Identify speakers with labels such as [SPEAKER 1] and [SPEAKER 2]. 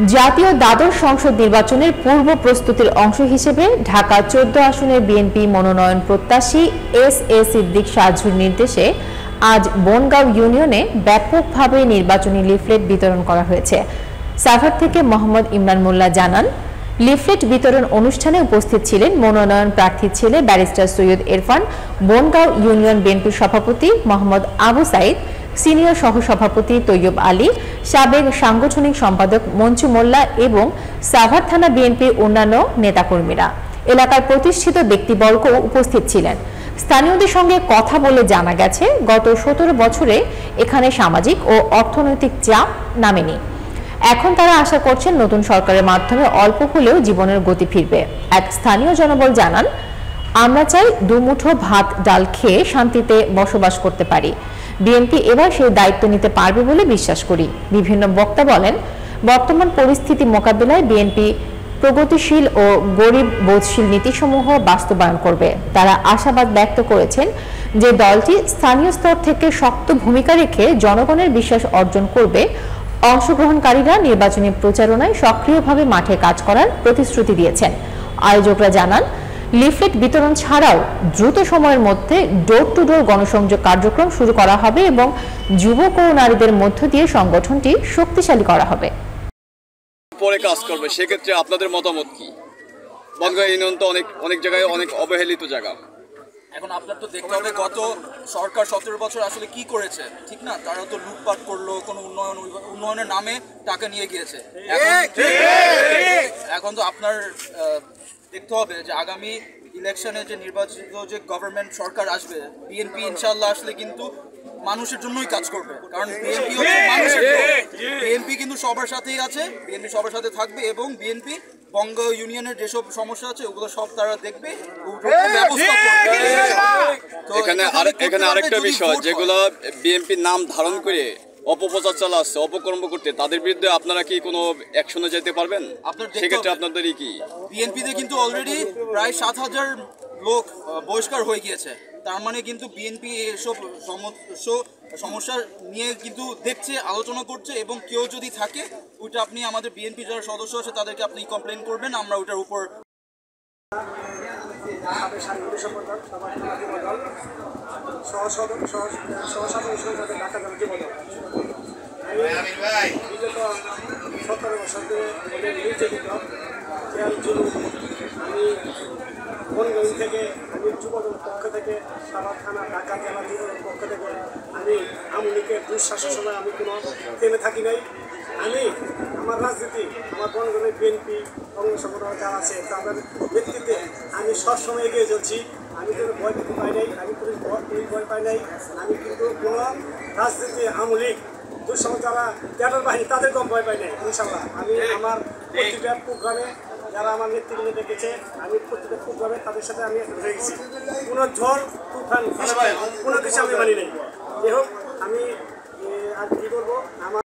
[SPEAKER 1] জাতীয় দ্বাদশ সংসদ নির্বাচনের পূর্ব প্রস্তুতির অংশ হিসেবে ঢাকা ১৪ আসনের বিএনপি মনোনয়ন প্রত্যাশী এস.এ. সিদ্দিক সাজুর নির্দেশে আজ বনগাঁও ইউনিয়নে ব্যাপকভাবে নির্বাচনী লিফলেট বিতরণ করা হয়েছে। সাভার থেকে মোহাম্মদ ইমরান মোল্লা জানান, লিফলেট বিতরণ অনুষ্ঠানে উপস্থিত ছিলেন মনোনয়ন প্রার্থীর ছেলে ব্যারিস্টার সৈয়দ এরফান, বনগাঁও ইউনিয়ন বিএনপির সভাপতি মোহাম্মদ আবু সাইদ, সিনিয়র সহসভাপতি তৈয়ব আলী, সাবেক সাংগঠনিক সম্পাদক মঞ্জু মোল্লা এবং সাভার থানা বিএনপির অন্যান্য নেতাকর্মীরা। এলাকার প্রতিষ্ঠিত ব্যক্তিবর্গ উপস্থিত ছিলেন। স্থানীয়দের সঙ্গে কথা বলে জানা গেছে, গত ১৭ বছরে এখানে সামাজিক ও অর্থনৈতিক চাপ নামেনি। এখন তারা আশা করছেন নতুন সরকারের মাধ্যমে অল্প হলেও জীবনের গতি ফিরবে। এক স্থানীয় জনবল জানান, আমরা চাই দুমুঠো ভাত ডাল খেয়ে শান্তিতে বসবাস করতে পারি। বিএনপি এবার সেই দায়িত্ব নিতে পারবে বলে বিশ্বাস করি। বিভিন্ন বক্তা বলেন, বর্তমান পরিস্থিতি মোকাবিলায় বিএনপি প্রগতিশীল ও গরিব বোধশীল নীতিসমূহ বাস্তবায়ন করবে। তারা আশাবাদ ব্যক্ত করেছেন যে দলটি স্থানীয় স্তর থেকে শক্ত ভূমিকা রেখে জনগণের বিশ্বাস অর্জন করবে। অংশগ্রহণকারীরা নির্বাচনী প্রচারণায় সক্রিয়ভাবে মাঠে কাজ করার প্রতিশ্রুতি দিয়েছেন। আয়োজকরা জানান, লিফলেট বিতরণ ছাড়াও দ্রুত সময়ের মধ্যে ডোর টু ডোর গণসংযোগ কার্যক্রম শুরু করা হবে এবং যুবক ও নারীদের মধ্য দিয়ে সংগঠনটি শক্তিশালী করা হবে।
[SPEAKER 2] পরে কাজ করবে, সেক্ষেত্রে আপনাদের মতামত কি? বনগাঁও ইউনিয়ন তো অনেক জায়গায় অনেক অবহেলিত জায়গা।
[SPEAKER 3] এখন আপনার তো দেখতে হবে গত সরকার ১৭ বছর আসলে কি করেছে, ঠিক না? তারা তো লুটপাট করলো, কোনো উন্নয়নের নামে টাকা নিয়ে গিয়েছে। এখন তো আপনার দেখতে হবে যে আগামী ইলেকশনে যে নির্বাচিত যে গভর্নমেন্ট সরকার আসবে, বিএনপি ইনশাল্লাহ আসলে কিন্তু মানুষের জন্যই কাজ করবে, কারণ বিএনপি হচ্ছে মানুষের। বিএনপি কিন্তু সবার সাথেই আছে, বিএনপি সবার সাথে থাকবে এবং বিএনপি বনগাঁও ইউনিয়নের যেসব সমস্যা আছে ওগুলো সব তারা দেখবে, ব্যবস্থা করবে।
[SPEAKER 2] এখানে আরেকটা বিষয়, যেগুলো বিএনপির নাম ধারণ করে অপপ্রচার চালাচ্ছে, অপকর্ম করতে, তাদের বিরুদ্ধে আপনারা কি কোনো অ্যাকশনে যেতে পারবেন? সেক্ষেত্রে আপনাদেরই কি?
[SPEAKER 3] বিএনপিতে কিন্তু অলরেডি প্রায় ৭,০০০ লোক বহিষ্কার হয়ে গিয়েছে। তার মানে কিন্তু বিএনপি এসব সমস্যা নিয়ে কিন্তু দেখছে, আলোচনা করছে এবং কেউ যদি থাকে ওইটা আপনি আমাদের বিএনপি যারা সদস্য আছে তাদেরকে আপনি কমপ্লেন করবেন, আমরা ওইটার উপর
[SPEAKER 4] বনগাঁও থেকে আমি যুবদল পক্ষ থেকে সাভার থানা ঢাকা জেলা যুবদল পক্ষ থেকে আমি আমলিকের দুঃশাসনের সময় আমি কোনো থেমে থাকি নাই। আমি আমার রাজনীতি, আমার বনগাঁওয়ের বিএনপি কংগ্রেস সংগঠন যারা আছে তাদের ভিত্তিতে আমি সবসময় এগিয়ে চলছি। আমি কোনো ভয় পেতে পাই নাই, আমি পুলিশ ভয় পাই নাই। আমি কিন্তু কোনো রাজনীতি আমলিক দুঃসময় যারা ক্যাডার বাহিনী তাদেরকেও ভয় পাই নাই। ইনশাল্লাহ আমি আমার প্রতিটা প্রোগ্রামে যারা আমার নেতৃত্বে দেখেছে, আমি প্রত্যেকটা প্রোগ্রামে তাদের সাথে আমি হয়ে গেছি। কোনো ঝড় তুফান কোনো কিছু আমি মানি নাই। যাই হোক, আমি আর কি বলবো, আমার